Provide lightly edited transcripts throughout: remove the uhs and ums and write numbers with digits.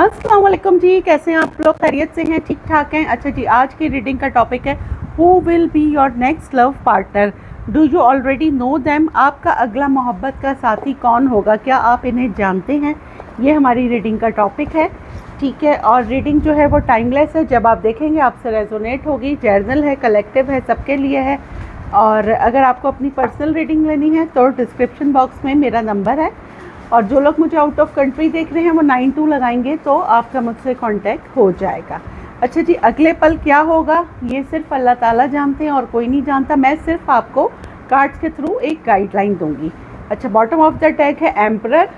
अस्सलाम वालेकुम जी, कैसे हैं आप लोग? खैरियत से हैं? ठीक ठाक हैं? अच्छा जी, आज की रीडिंग का टॉपिक है who will be your next love partner, do you already know them? आपका अगला मोहब्बत का साथी कौन होगा? क्या आप इन्हें जानते हैं? ये हमारी रीडिंग का टॉपिक है, ठीक है। और रीडिंग जो है वो टाइमलेस है, जब आप देखेंगे आपसे रेजोनेट होगी। जर्नल है, कलेक्टिव है, सबके लिए है। और अगर आपको अपनी पर्सनल रीडिंग लेनी है तो डिस्क्रिप्शन बॉक्स में मेरा नंबर है, और जो लोग मुझे आउट ऑफ कंट्री देख रहे हैं वो 92 लगाएंगे तो आपका मुझसे कांटेक्ट हो जाएगा। अच्छा जी, अगले पल क्या होगा ये सिर्फ अल्लाह ताला जानते हैं और कोई नहीं जानता। मैं सिर्फ आपको कार्ड्स के थ्रू एक गाइडलाइन दूंगी। अच्छा, बॉटम ऑफ द डेक है एम्परर,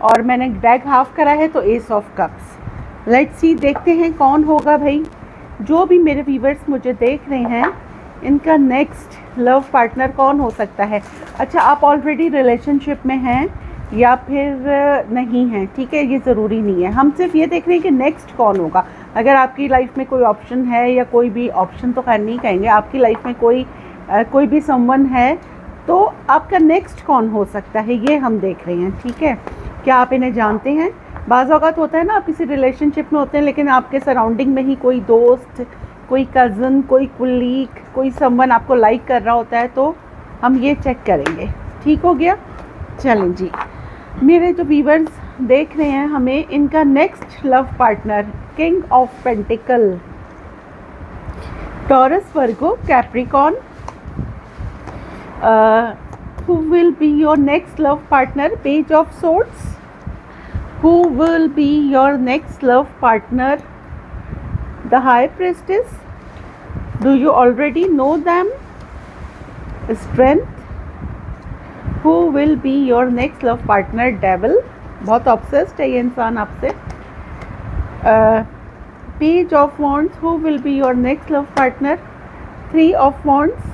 और मैंने डेक हाफ करा है तो S of cups. Let's see, देखते हैं कौन होगा भाई। जो भी मेरे व्यूवर्स मुझे देख रहे हैं, इनका नेक्स्ट लव पार्टनर कौन हो सकता है। अच्छा, आप ऑलरेडी रिलेशनशिप में हैं या फिर नहीं हैं, ठीक है, ये ज़रूरी नहीं है। हम सिर्फ ये देख रहे हैं कि नेक्स्ट कौन होगा। अगर आपकी लाइफ में कोई ऑप्शन है, या कोई भी ऑप्शन तो खैर नहीं कहेंगे, आपकी लाइफ में कोई भी समवन है तो आपका नेक्स्ट कौन हो सकता है, ये हम देख रहे हैं, ठीक है। क्या आप इन्हें जानते हैं? बाज़ औक़ात होता है ना, आप किसी रिलेशनशिप में होते हैं लेकिन आपके सराउंडिंग में ही कोई दोस्त, कोई कज़न, कोई कुलीग, कोई समवन आपको लाइक कर रहा होता है, तो हम ये चेक करेंगे। ठीक हो गया, चलें जी। मेरे जो व्यूवर्स देख रहे हैं, हमें इनका next love partner king of pentacle, taurus, Virgo, Capricorn, who will be your next love partner, page of swords, who will be your next love partner, the high priestess, do you already know them, strength, who will be your next love partner, devil, बहुत obsessed है ये इंसान आपसे, page of wands, who will be your next love partner, three of wands,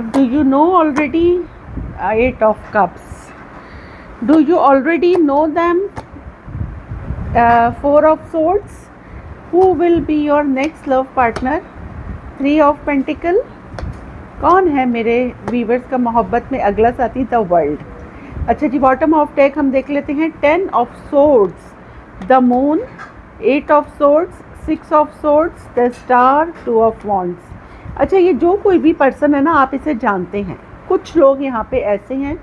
do you know already, eight of cups, do you already know them, four of swords, who will be your next love partner, three of pentacle. कौन है मेरे व्यूवर्स का मोहब्बत में अगला साथी? The world. अच्छा जी, बॉटम ऑफ डेक हम देख लेते हैं। Ten of swords, the moon, eight of swords, six of swords, the star, two of wands. अच्छा, ये जो कोई भी पर्सन है ना, आप इसे जानते हैं। कुछ लोग यहाँ पे ऐसे हैं,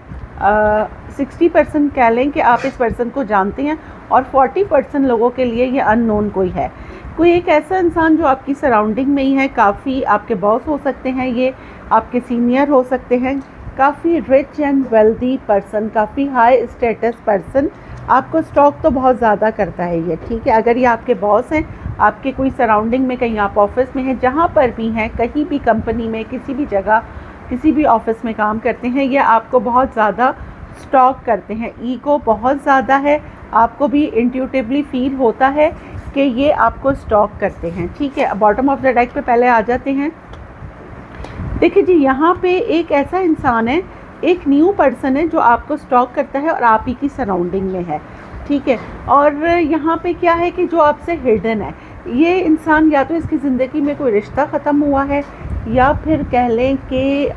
60% कह लें कि आप इस पर्सन को जानते हैं, और 40% लोगों के लिए ये अननोन कोई है। कोई एक ऐसा इंसान जो आपकी सराउंडिंग में ही है, काफ़ी आपके बॉस हो सकते हैं, ये आपके सीनियर हो सकते हैं, काफ़ी रिच एंड वेल्दी पर्सन, काफ़ी हाई स्टेटस पर्सन, आपको स्टॉक तो बहुत ज़्यादा करता है ये, ठीक है। अगर ये आपके बॉस हैं, आपके कोई सराउंडिंग में, कहीं आप ऑफिस में हैं, जहाँ पर भी हैं, कहीं भी कंपनी में, किसी भी जगह, किसी भी ऑफिस में काम करते हैं, ये आपको बहुत ज़्यादा स्टॉक करते हैं। ईगो बहुत ज़्यादा है, आपको भी इंट्यूटिवली फील होता है कि ये आपको स्टॉक करते हैं, ठीक है। बॉटम ऑफ द डेक पे पहले आ जाते हैं। देखिए जी, यहाँ पे एक ऐसा इंसान है, एक न्यू पर्सन है जो आपको स्टॉक करता है और आप ही की सराउंडिंग में है, ठीक है। और यहाँ पे क्या है कि जो आपसे हिडन है, ये इंसान या तो इसकी ज़िंदगी में कोई रिश्ता ख़त्म हुआ है, या फिर कह लें कि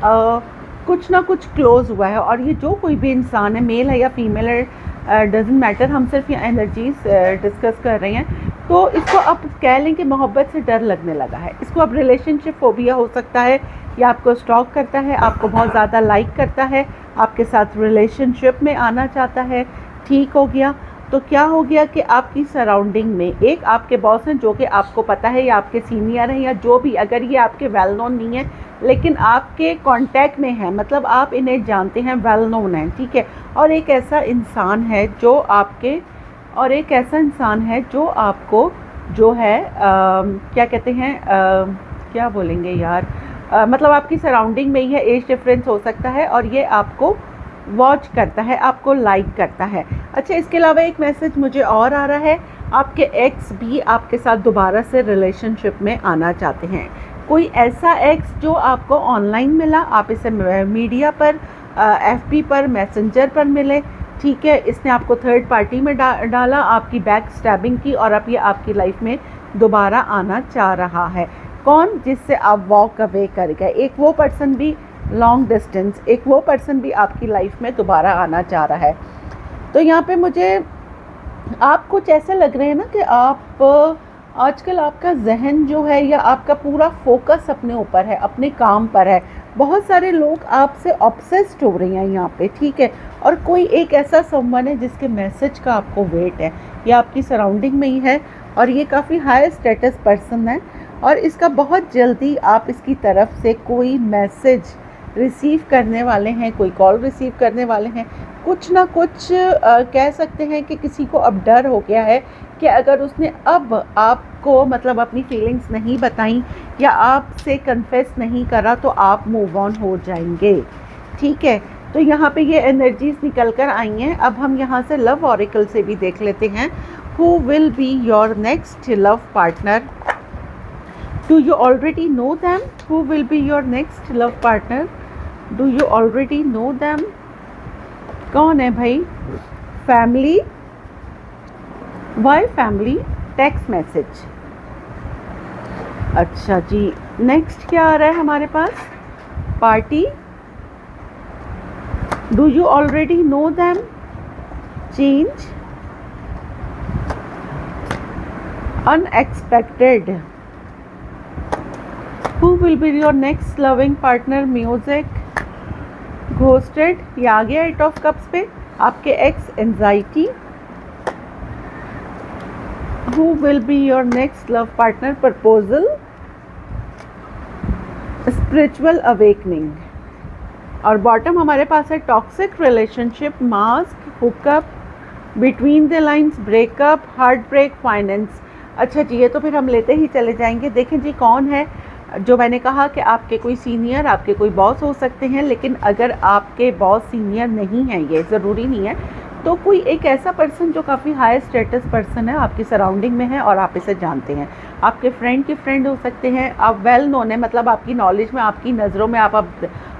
कुछ ना कुछ क्लोज़ हुआ है। और ये जो कोई भी इंसान है, मेल है या फीमेल है, डजेंट मैटर, हम सिर्फ ये एनर्जीज डिस्कस कर रहे हैं। तो इसको आप कह लें कि मोहब्बत से डर लगने लगा है, इसको अब रिलेशनशिप फोबिया हो सकता है, या आपको स्टॉक करता है, आपको बहुत ज़्यादा लाइक करता है, आपके साथ रिलेशनशिप में आना चाहता है, ठीक हो गया। तो क्या हो गया कि आपकी सराउंडिंग में एक आपके बॉस हैं जो कि आपको पता है, या आपके सीनियर हैं, या जो भी, अगर ये आपके वेल नोन नहीं है लेकिन आपके कांटेक्ट में है, मतलब आप इन्हें जानते हैं, वेल नोन है, ठीक है। और एक ऐसा इंसान है जो आपको जो है क्या कहते हैं, क्या बोलेंगे यार, मतलब आपकी सराउंडिंग में ही है, एज डिफरेंस हो सकता है, और ये आपको वॉच करता है, आपको लाइक करता है। अच्छा, इसके अलावा एक मैसेज मुझे और आ रहा है, आपके एक्स भी आपके साथ दोबारा से रिलेशनशिप में आना चाहते हैं। कोई ऐसा एक्स जो आपको ऑनलाइन मिला, आप इसे मीडिया पर, एफबी पर, मैसेंजर पर मिले, ठीक है। इसने आपको थर्ड पार्टी में डाला, आपकी बैक स्टैबिंग की, और अब ये आपकी लाइफ में दोबारा आना चाह रहा है। कौन? जिससे आप वॉक अवे कर गए। एक वो पर्सन भी लॉन्ग डिस्टेंस, एक वो पर्सन भी आपकी लाइफ में दोबारा आना चाह रहा है। तो यहाँ पे मुझे आप कुछ ऐसे लग रहे हैं ना कि आप आजकल आपका जहन जो है या आपका पूरा फोकस अपने ऊपर है, अपने काम पर है। बहुत सारे लोग आपसे ऑब्सेस्ड हो रहे हैं यहाँ पे, ठीक है। और कोई एक ऐसा समवन है जिसके मैसेज का आपको वेट है, ये आपकी सराउंडिंग में ही है और ये काफ़ी हाई स्टेटस पर्सन है और इसका बहुत जल्दी आप इसकी तरफ से कोई मैसेज रिसीव करने वाले हैं, कोई कॉल रिसीव करने वाले हैं। कुछ ना कुछ कह सकते हैं कि किसी को अब डर हो गया है कि अगर उसने अब आपको मतलब अपनी फीलिंग्स नहीं बताई या आपसे कन्फेस नहीं करा तो आप मूव ऑन हो जाएंगे, ठीक है। तो यहाँ पे ये एनर्जीज निकल कर आई हैं। अब हम यहाँ से लव ऑरिकल से भी देख लेते हैं, who will be your next love partner. Do you already know them? Who will be your next love partner? Do you already know them? कौन है भाई? Family, why family? Text message. अच्छा जी, नेक्स्ट क्या आ रहा है हमारे पास? Party. Do you already know them? Change, unexpected. Who will be your next loving partner? Music, ghosted. ये आ गया 8 ऑफ कप्स पे, आपके x, anxiety. Who will be your next love partner? Proposal, spiritual awakening। और bottom हमारे पास है toxic relationship, mask, hookup, between the lines, breakup, heart break, finance. अच्छा जी, ये तो फिर हम लेते ही चले जाएंगे। देखें जी, कौन है? जो मैंने कहा कि आपके कोई सीनियर, आपके कोई बॉस हो सकते हैं, लेकिन अगर आपके बॉस सीनियर नहीं है, ये ज़रूरी नहीं है, तो कोई एक ऐसा पर्सन जो काफ़ी हाई स्टेटस पर्सन है, आपकी सराउंडिंग में है और आप इसे जानते हैं। आपके फ्रेंड के फ्रेंड हो सकते हैं, आप वेल नोन है, मतलब आपकी नॉलेज में, आपकी नज़रों में आप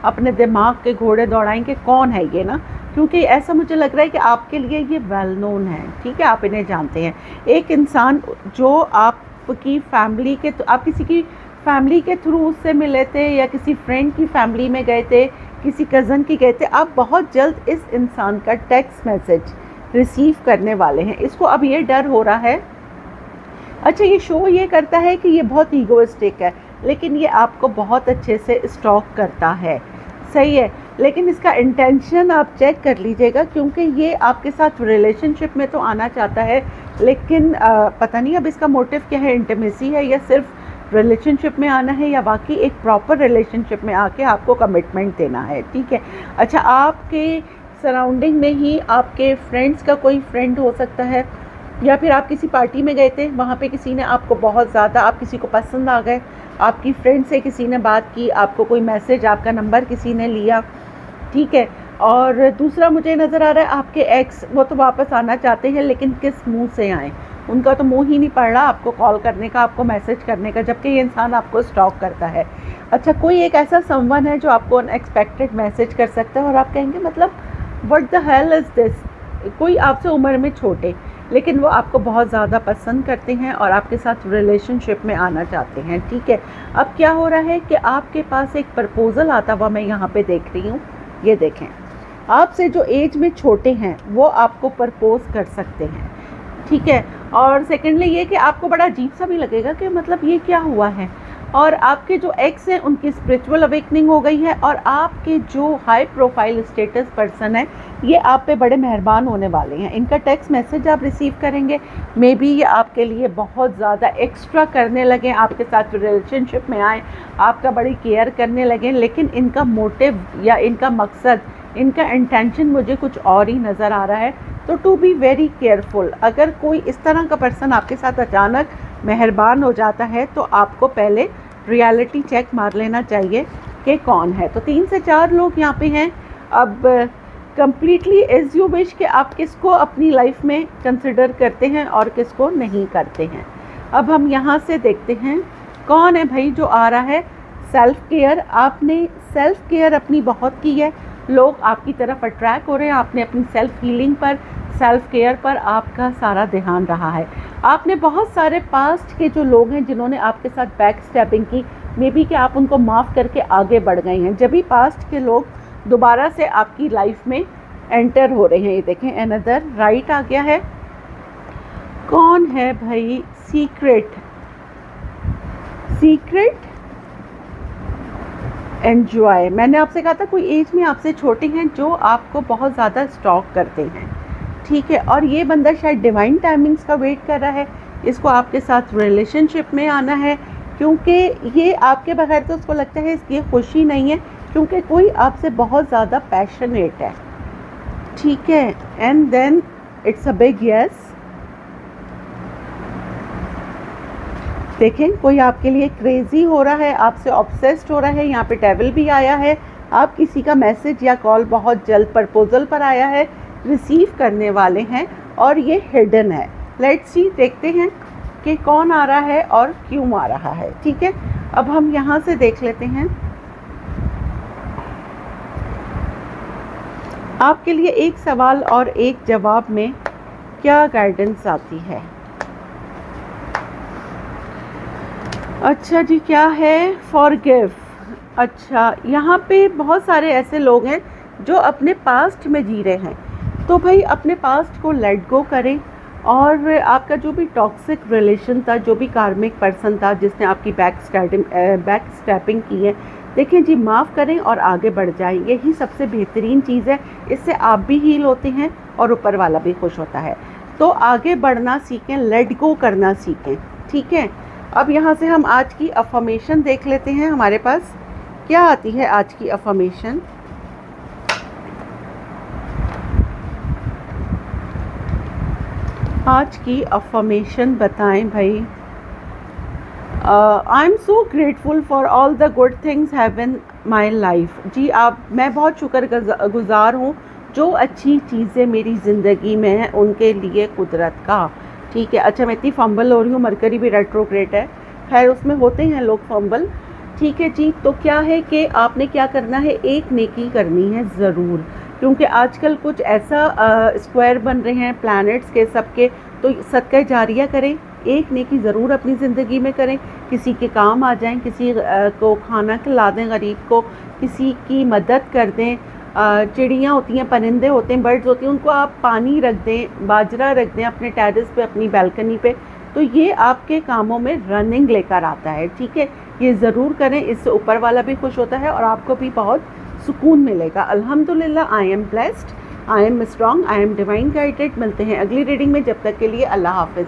अपने दिमाग के घोड़े दौड़ाएंगे कौन है ये ना, क्योंकि ऐसा मुझे लग रहा है कि आपके लिए ये वेल नोन है, ठीक है, आप इन्हें जानते हैं। एक इंसान जो आपकी फैमिली के, आप किसी की फैमिली के थ्रू उससे मिले थे या किसी फ्रेंड की फैमिली में गए थे, किसी कज़न की गए थे, आप बहुत जल्द इस इंसान का टेक्स्ट मैसेज रिसीव करने वाले हैं। इसको अब ये डर हो रहा है। अच्छा, ये शो ये करता है कि ये बहुत ईगोइस्टिक है, लेकिन ये आपको बहुत अच्छे से स्टॉक करता है, सही है। लेकिन इसका इंटेंशन आप चेक कर लीजिएगा, क्योंकि ये आपके साथ रिलेशनशिप में तो आना चाहता है, लेकिन पता नहीं अब इसका मोटिव क्या है, इंटीमेसी है या सिर्फ रिलेशनशिप में आना है या बाकी एक प्रॉपर रिलेशनशिप में आके आपको कमिटमेंट देना है, ठीक है। अच्छा, आपके सराउंडिंग में ही आपके फ्रेंड्स का कोई फ्रेंड हो सकता है, या फिर आप किसी पार्टी में गए थे, वहाँ पे किसी ने आपको बहुत ज़्यादा, आप किसी को पसंद आ गए, आपकी फ्रेंड से किसी ने बात की, आपको कोई मैसेज, आपका नंबर किसी ने लिया, ठीक है। और दूसरा मुझे नज़र आ रहा है आपके एक्स, वो तो वापस आना चाहते हैं, लेकिन किस मुंह से आएँ? उनका तो मुंह ही नहीं पड़ रहा आपको कॉल करने का, आपको मैसेज करने का, जबकि ये इंसान आपको स्टॉक करता है। अच्छा, कोई एक ऐसा समवन है जो आपको अनएक्सपेक्टेड मैसेज कर सकता है और आप कहेंगे मतलब what the hell is this. कोई आपसे उम्र में छोटे, लेकिन वो आपको बहुत ज़्यादा पसंद करते हैं और आपके साथ रिलेशनशिप में आना चाहते हैं, ठीक है। अब क्या हो रहा है कि आपके पास एक प्रपोज़ल आता हुआ मैं यहाँ पे देख रही हूँ। ये देखें, आपसे जो एज में छोटे हैं वो आपको प्रपोज़ कर सकते हैं, ठीक है। और सेकेंडली ये कि आपको बड़ा अजीब सा भी लगेगा कि मतलब ये क्या हुआ है, और आपके जो एक्स हैं उनकी स्पिरिचुअल अवेकनिंग हो गई है और आपके जो हाई प्रोफाइल स्टेटस पर्सन है ये आप पे बड़े मेहरबान होने वाले हैं। इनका टेक्स्ट मैसेज आप रिसीव करेंगे, मे बी ये आपके लिए बहुत ज़्यादा एक्स्ट्रा करने लगें, आपके साथ रिलेशनशिप में आए, आपका बड़ी केयर करने लगें, लेकिन इनका मोटिव या इनका मकसद, इनका इंटेंशन मुझे कुछ और ही नज़र आ रहा है। तो टू बी वेरी केयरफुल, अगर कोई इस तरह का पर्सन आपके साथ अचानक मेहरबान हो जाता है तो आपको पहले रियलिटी चेक मार लेना चाहिए कि कौन है। तो 3 से 4 लोग यहाँ पे हैं। अब कम्प्लीटली एज यू विश कि आप किसको अपनी लाइफ में कंसिडर करते हैं और किसको नहीं करते हैं। अब हम यहाँ से देखते हैं कौन है भाई जो आ रहा है। सेल्फ केयर, आपने सेल्फ केयर अपनी बहुत की है, लोग आपकी तरफ अट्रैक्ट हो रहे हैं, आपने अपनी सेल्फ हीलिंग पर, सेल्फ केयर पर आपका सारा ध्यान रहा है। आपने बहुत सारे पास्ट के जो लोग हैं जिन्होंने आपके साथ बैक स्टैपिंग की, मे बी कि आप उनको माफ़ करके आगे बढ़ गए हैं। जब भी पास्ट के लोग दोबारा से आपकी लाइफ में एंटर हो रहे हैं। ये देखें अनदर राइट आ गया है। कौन है भाई? Secret enjoy. मैंने आपसे कहा था कोई एज में आपसे छोटे हैं जो आपको बहुत ज़्यादा स्टॉक करते हैं, ठीक है। और ये बंदा शायद डिवाइन टाइमिंग्स का वेट कर रहा है, इसको आपके साथ रिलेशनशिप में आना है, क्योंकि ये आपके बगैर तो उसको लगता है इसकी खुशी नहीं है, क्योंकि कोई आपसे बहुत ज़्यादा पैशनेट है, ठीक है। And then it's a big yes. देखें कोई आपके लिए क्रेजी हो रहा है, आपसे ऑब्सेस्ड हो रहा है। यहाँ पे डेविल भी आया है। आप किसी का मैसेज या कॉल बहुत जल्द प्रपोजल पर आया है, रिसीव करने वाले हैं, और ये हिडन है। लेट्स सी, देखते हैं कि कौन आ रहा है और क्यों आ रहा है, ठीक है। अब हम यहाँ से देख लेते हैं आपके लिए एक सवाल और एक जवाब में क्या गाइडेंस आती है। अच्छा जी, क्या है? फॉरगिव। अच्छा, यहाँ पे बहुत सारे ऐसे लोग हैं जो अपने पास्ट में जी रहे हैं, तो भाई अपने पास्ट को लेट गो करें। और आपका जो भी टॉक्सिक रिलेशन था, जो भी कार्मिक पर्सन था जिसने आपकी बैक स्टैपिंग की है, देखें जी, माफ़ करें और आगे बढ़ जाएं। यही सबसे बेहतरीन चीज़ है। इससे आप भी हील होते हैं और ऊपर वाला भी खुश होता है। तो आगे बढ़ना सीखें, लेट गो करना सीखें, ठीक है। अब यहाँ से हम आज की अफर्मेशन देख लेते हैं। हमारे पास क्या आती है आज की अफर्मेशन? आज की अफर्मेशन बताएं भाई। I am so grateful for all the good things have in my life. जी, मैं बहुत शुक्रगुजार हूँ जो अच्छी चीज़ें मेरी ज़िंदगी में हैं उनके लिए कुदरत का, ठीक है। अच्छा, मैं इतनी फंबल हो रही हूँ, मरकरी भी रेट्रोग्रेड है, खैर उसमें होते हैं लोग फंबल, ठीक है जी। तो क्या है कि आपने क्या करना है, एक नेकी करनी है ज़रूर, क्योंकि आजकल कुछ ऐसा स्क्वायर बन रहे हैं प्लैनेट्स के सबके, तो सदका जारिया करें, एक नेकी ज़रूर अपनी ज़िंदगी में करें, किसी के काम आ जाएं, किसी को खाना खिला दें, गरीब को किसी की मदद कर दें। चिड़ियाँ होती हैं, परिंदे होते हैं, बर्ड्स होती हैं, उनको आप पानी रख दें, बाजरा रख दें अपने टेरेस पे, अपनी बालकनी पे, तो ये आपके कामों में रनिंग लेकर आता है, ठीक है। ये ज़रूर करें, इससे ऊपर वाला भी खुश होता है और आपको भी बहुत सुकून मिलेगा। अल्हम्दुलिल्लाह, I am blessed, I am strong, I am divine guided. मिलते हैं अगली रीडिंग में, जब तक के लिए अल्लाह हाफिज़।